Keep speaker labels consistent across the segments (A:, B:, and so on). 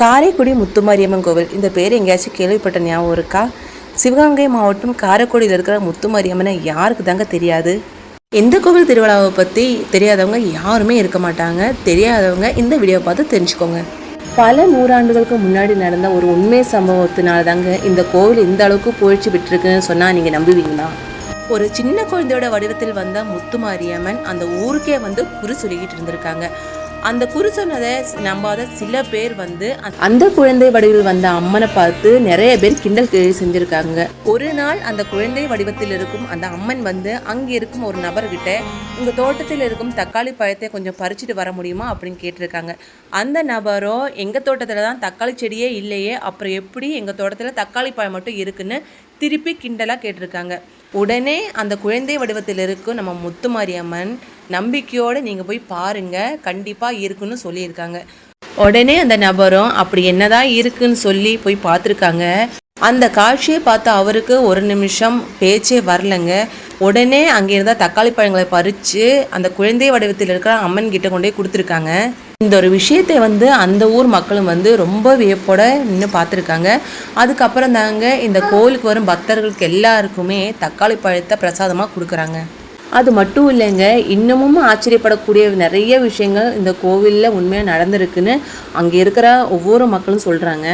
A: காரைக்குடி முத்துமாரியம்மன் கோவில் இந்த பேர் எங்கேயாச்சும் கேள்விப்பட்ட ஞாபகம் இருக்கா? சிவகங்கை மாவட்டம் காரைக்குடியில் இருக்கிற முத்துமாரியம்மனை யாருக்கு தாங்க தெரியாது? எந்த கோவில் திருவிழாவை பற்றி தெரியாதவங்க யாருமே இருக்க மாட்டாங்க. தெரியாதவங்க இந்த வீடியோவை பார்த்து தெரிஞ்சுக்கோங்க. பல நூறாண்டுகளுக்கு முன்னாடி நடந்த ஒரு உண்மை சம்பவத்தினால தாங்க இந்த கோவில் இந்த அளவுக்கு புகழ்ச்சி பெற்றிருக்குன்னு சொன்னால் நீங்கள் நம்புவீங்களா? ஒரு சின்ன குழந்தையோட வடிவத்தில் வந்த முத்துமாரியம்மன் அந்த ஊருக்கே குறி சொல்லிக்கிட்டு இருந்திருக்காங்க. அந்த குறி சொன்னதை நம்பாத சில பேர் அந்த குழந்தை வடிவில் வந்த அம்மனை பார்த்து நிறைய பேர் கிண்டல் கேலி செஞ்சிருக்காங்க. ஒரு நாள் அந்த குழந்தை வடிவத்தில் இருக்கும் அந்த அம்மன் அங்க இருக்கும் ஒரு நபர்கிட்ட உங்க தோட்டத்தில் இருக்கும் தக்காளி பழத்தை கொஞ்சம் பறிச்சுட்டு வர முடியுமா அப்படின்னு கேட்டிருக்காங்க. அந்த நபரோ எங்க தோட்டத்துல தான் தக்காளி செடியே இல்லையே, அப்புறம் எப்படி எங்க தோட்டத்துல தக்காளி பழம் மட்டும் இருக்குன்னு திருப்பி கிண்டலா கேட்டிருக்காங்க. உடனே அந்த குழந்தை வடிவத்தில் இருக்கும் நம்ம முத்துமாரியம்மன் நம்பிக்கையோடு நீங்கள் போய் பாருங்கள், கண்டிப்பாக இருக்குன்னு சொல்லியிருக்காங்க. உடனே அந்த நபரும் அப்படி என்னதான் இருக்குன்னு சொல்லி போய் பார்த்துருக்காங்க. அந்த காட்சியை பார்த்து அவருக்கு ஒரு நிமிஷம் பேச்சே வரலைங்க. உடனே அங்கே இருந்தால் தக்காளி பழங்களை பறித்து அந்த குழந்தை வடிவத்தில் இருக்கிற அம்மன் கிட்ட கொண்டே கொடுத்துருக்காங்க. இந்த ஒரு விஷயத்தை அந்த ஊர் மக்களும் ரொம்ப வியப்போட நின்று பார்த்துருக்காங்க. அதுக்கப்புறம் தாங்க இந்த கோவிலுக்கு வரும் பக்தர்களுக்கு எல்லாருக்குமே தக்காளி பழத்தை பிரசாதமாக கொடுக்குறாங்க. அது மட்டும் இல்லைங்க, இன்னமும் ஆச்சரியப்படக்கூடிய நிறைய விஷயங்கள் இந்த கோவிலில் உண்மையாக நடந்திருக்குன்னு அங்கே இருக்கிற ஒவ்வொரு மக்களும் சொல்கிறாங்க.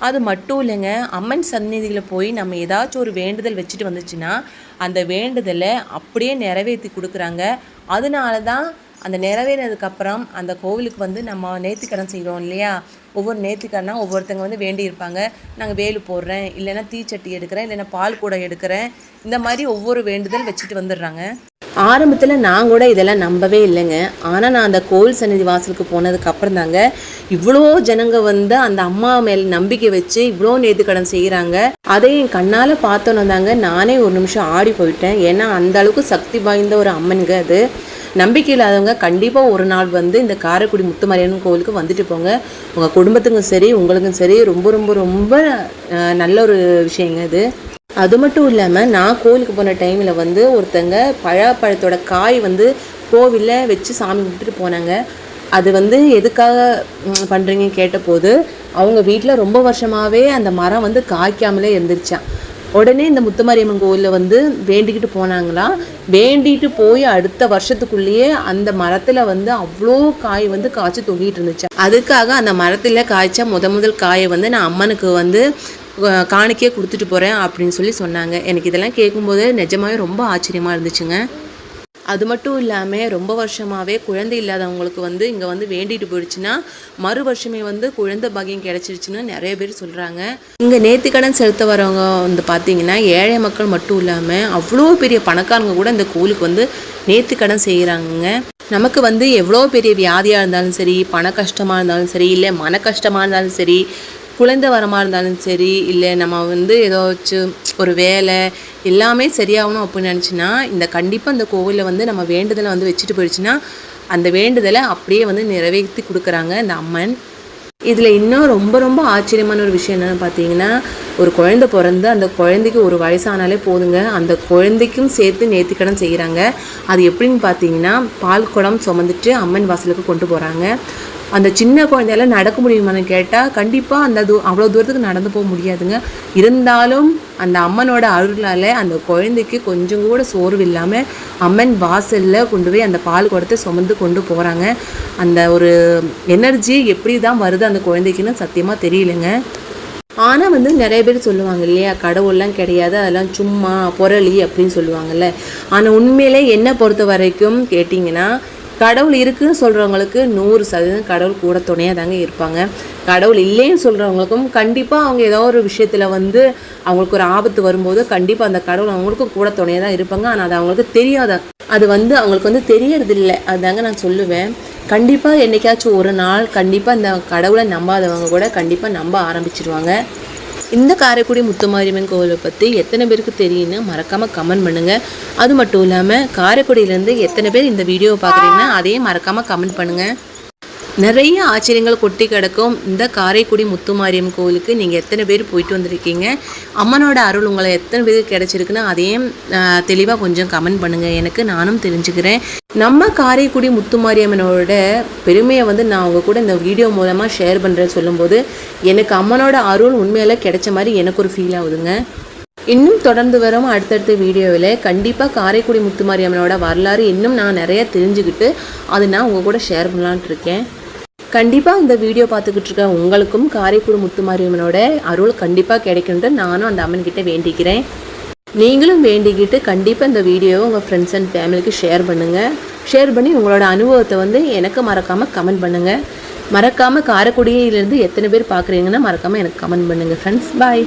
A: அது மட்டும் இல்லைங்க, அம்மன் சந்நிதியில் போய் நம்ம ஏதாச்சும் ஒரு வேண்டுதல் வச்சுட்டு வந்துச்சுன்னா அந்த வேண்டுதலை அப்படியே நிறைவேற்றி கொடுக்குறாங்க. அதனால தான் அந்த நிறைவேறினதுக்கப்புறம் அந்த கோவிலுக்கு நம்ம நேர்த்திக்கடன் செய்கிறோம் இல்லையா, ஒவ்வொரு நேர்த்திக்கடனா ஒவ்வொருத்தங்க வேண்டியிருப்பாங்க. நாங்கள் வேலு போடுறேன், இல்லைன்னா தீச்சட்டி எடுக்கிறேன், இல்லைன்னா பால் கூட எடுக்கிறேன், இந்த மாதிரி ஒவ்வொரு வேண்டுதல் வச்சுட்டு வந்துடுறாங்க. ஆரம்பத்தில் நான் கூட இதெல்லாம் நம்பவே இல்லைங்க. ஆனால் நான் அந்த கோவில் சந்நிதி வாசலுக்கு போனதுக்கு அப்புறம் தாங்க இவ்வளோ ஜனங்க அந்த அம்மா மேல் நம்பிக்கை வச்சு இவ்வளோ நேர்த்திக்கடன் செய்கிறாங்க. அதை என் கண்ணால் பார்த்தோன்னு தாங்க நானே ஒரு நிமிஷம் ஆடி போயிட்டேன். ஏன்னா அந்த அளவுக்கு சக்தி வாய்ந்த ஒரு அம்மனுங்க அது. நம்பிக்கை இல்லாதவங்க கண்டிப்பாக ஒரு நாள் இந்த காரைக்குடி முத்துமாரியம்மன் கோவிலுக்கு வந்துட்டு போங்க. உங்கள் குடும்பத்துக்கும் சரி உங்களுக்கும் சரி ரொம்ப ரொம்ப ரொம்ப நல்ல ஒரு விஷயங்க இது. அது மட்டும் இல்லாமல் நான் கோவிலுக்கு போன டைமில் ஒருத்தங்க பழாப்பழத்தோட காய் கோவிலில் வச்சு சாமி கும்பிட்டுட்டு போனாங்க. அது எதுக்காக பண்ணுறீங்கன்னு கேட்டபோது அவங்க வீட்டில் ரொம்ப வருஷமாகவே அந்த மரம் காய்க்காமலே இருந்துருச்சான். உடனே இந்த முத்துமாரியம்மன் கோவிலில் வேண்டிக்கிட்டு போனாங்களாம். வேண்டிட்டு போய் அடுத்த வருஷத்துக்குள்ளேயே அந்த மரத்தில் அவ்வளோ காய் காய்ச்சி தொங்கிட்டு இருந்துச்சு. அதுக்காக அந்த மரத்தில் காய்ச்சா முதல் காயை நான் அம்மனுக்கு காணிக்கையே கொடுத்துட்டு போகிறேன் அப்படின்னு சொல்லி சொன்னாங்க. எனக்கு இதெல்லாம் கேட்கும்போது நிஜமாவே ரொம்ப ஆச்சரியமாக இருந்துச்சுங்க. அது மட்டும் இல்லாமல் ரொம்ப வருஷமாகவே குழந்தை இல்லாதவங்களுக்கு இங்கே வேண்டிட்டு போயிடுச்சுன்னா மறு வருஷமே குழந்தை பாக்கியம் கிடைச்சிருச்சுன்னு நிறைய பேர் சொல்கிறாங்க. இங்கே நேர்த்திக்கடன் செலுத்த வரவங்க பார்த்தீங்கன்னா ஏழை மக்கள் மட்டும் இல்லாமல் அவ்வளோ பெரிய பணக்காரங்க கூட இந்த கோவிலுக்கு நேர்த்திக்கடன் செய்கிறாங்க. நமக்கு எவ்வளோ பெரிய வியாதியாக இருந்தாலும் சரி, பண கஷ்டமாக இருந்தாலும் சரி, இல்லை மன கஷ்டமாக இருந்தாலும் சரி, குழந்தை வரமாக இருந்தாலும் சரி, இல்லை நம்ம ஏதாச்சும் ஒரு வேலை எல்லாமே சரியாகணும் அப்படின்னு நினச்சின்னா கண்டிப்பாக இந்த கோவிலில் நம்ம வேண்டுதலை வச்சுட்டு போயிடுச்சுன்னா அந்த வேண்டுதலை அப்படியே நிறைவேற்றி கொடுக்குறாங்க இந்த அம்மன். இதில் இன்னும் ரொம்ப ரொம்ப ஆச்சரியமான ஒரு விஷயம் என்னென்னு பார்த்தீங்கன்னா, ஒரு குழந்தை பிறந்து அந்த குழந்தைக்கு ஒரு வயசானாலே போதுங்க, அந்த குழந்தைக்கும் சேர்த்து நேர்த்திக்கடன் செய்கிறாங்க. அது எப்படின்னு பார்த்தீங்கன்னா, பால் குடம் சுமந்துட்டு அம்மன் வாசலுக்கு கொண்டு போகிறாங்க. அந்த சின்ன குழந்தையால நடக்க முடியுமான்னு கேட்டால் கண்டிப்பாக அவ்வளோ தூரத்துக்கு நடந்து போக முடியாதுங்க. இருந்தாலும் அந்த அம்மனோட அருளால் அந்த குழந்தைக்கு கொஞ்சம் கூட சோர்வு இல்லாமல் அம்மன் வாசலில் கொண்டு போய் அந்த பால் குடத்தை சுமந்து கொண்டு போகிறாங்க. அந்த ஒரு எனர்ஜி எப்படி தான் வருது அந்த குழந்தைக்குன்னு சத்தியமாக தெரியலைங்க. ஆனால் நிறைய பேர் சொல்லுவாங்க இல்லையா, கடவுள்லாம் கிடையாது, அதெல்லாம் சும்மா பொருளி அப்படின்னு சொல்லுவாங்கள்ல. ஆனால் உண்மையிலே என்னை பொறுத்த வரைக்கும் கேட்டிங்கன்னா, கடவுள் இருக்குன்னு சொல்கிறவங்களுக்கு 100% கடவுள் கூட துணையாக தாங்க இருப்பாங்க. கடவுள் இல்லைன்னு சொல்கிறவங்களுக்கும் கண்டிப்பாக அவங்க ஏதோ ஒரு விஷயத்தில் அவங்களுக்கு ஒரு ஆபத்து வரும்போது கண்டிப்பாக அந்த கடவுள் அவங்களுக்கும் கூட துணையாக தான் இருப்பாங்க. ஆனால் அது அவங்களுக்கு தெரியாத, அது அவங்களுக்கு தெரியறதில்லை. அதுதாங்க நான் சொல்லுவேன். கண்டிப்பாக என்றைக்காச்சும் ஒரு நாள் கண்டிப்பாக இந்த கடவுளை நம்பாதவங்க கூட கண்டிப்பாக நம்ப ஆரம்பிச்சிடுவாங்க. இந்த காரைக்குடி முத்துமாரியம்மன் கோவிலை பற்றி எத்தனை பேருக்கு தெரியும்னு மறக்காமல் கமெண்ட் பண்ணுங்கள். அது மட்டும் இல்லாமல் காரைக்குடியிலேருந்து எத்தனை பேர் இந்த வீடியோவை பார்க்குறீங்கன்னா அதையும் மறக்காமல் கமெண்ட் பண்ணுங்கள். நிறைய ஆச்சரியங்கள் கொட்டி கிடக்கும் இந்த காரைக்குடி முத்துமாரியம் கோவிலுக்கு நீங்கள் எத்தனை பேர் போயிட்டு வந்திருக்கீங்க, அம்மனோட அருள் உங்களை எத்தனை பேருக்கு கிடச்சிருக்குன்னு அதையும் தெளிவாக கொஞ்சம் கமெண்ட் பண்ணுங்கள், எனக்கு நானும் தெரிஞ்சுக்கிறேன். நம்ம காரைக்குடி முத்துமாரியம்மனோட பெருமையை வந்து நான் உங்கள் கூட இந்த வீடியோ மூலமாக ஷேர் பண்ணுறேன்னு சொல்லும்போது எனக்கு அம்மனோட அருள் உண்மையில கிடைச்ச மாதிரி எனக்கு ஒரு ஃபீல் ஆகுதுங்க. இன்னும் தொடர்ந்து வரும் அடுத்தடுத்த வீடியோவில் கண்டிப்பாக காரைக்குடி முத்துமாரியம்மனோட வரலாறு இன்னும் நான் நிறைய தெரிஞ்சுக்கிட்டு அது நான் உங்கள் கூட ஷேர் பண்ணலான்ட்டு இருக்கேன். கண்டிப்பாக இந்த வீடியோ பார்த்துக்கிட்டு இருக்க உங்களுக்கும் காரைக்குடி முத்துமாரியம்மனோட அருள் கண்டிப்பாக கிடைக்குன்ட்டு நானும் அந்த அம்மன்கிட்ட வேண்டிக்கிறேன். நீங்களும் வேண்டிக்கிட்டு கண்டிப்பாக இந்த வீடியோவை உங்கள் ஃப்ரெண்ட்ஸ் அண்ட் ஃபேமிலிக்கு ஷேர் பண்ணுங்கள். ஷேர் பண்ணி உங்களோட அனுபவத்தை வந்து எனக்கு மறக்காமல் கமெண்ட் பண்ணுங்கள். மறக்காமல் காரைக்குடியிலேருந்து எத்தனை பேர் பார்க்குறீங்கன்னா மறக்காமல் எனக்கு கமெண்ட் பண்ணுங்கள் ஃப்ரெண்ட்ஸ். பாய்.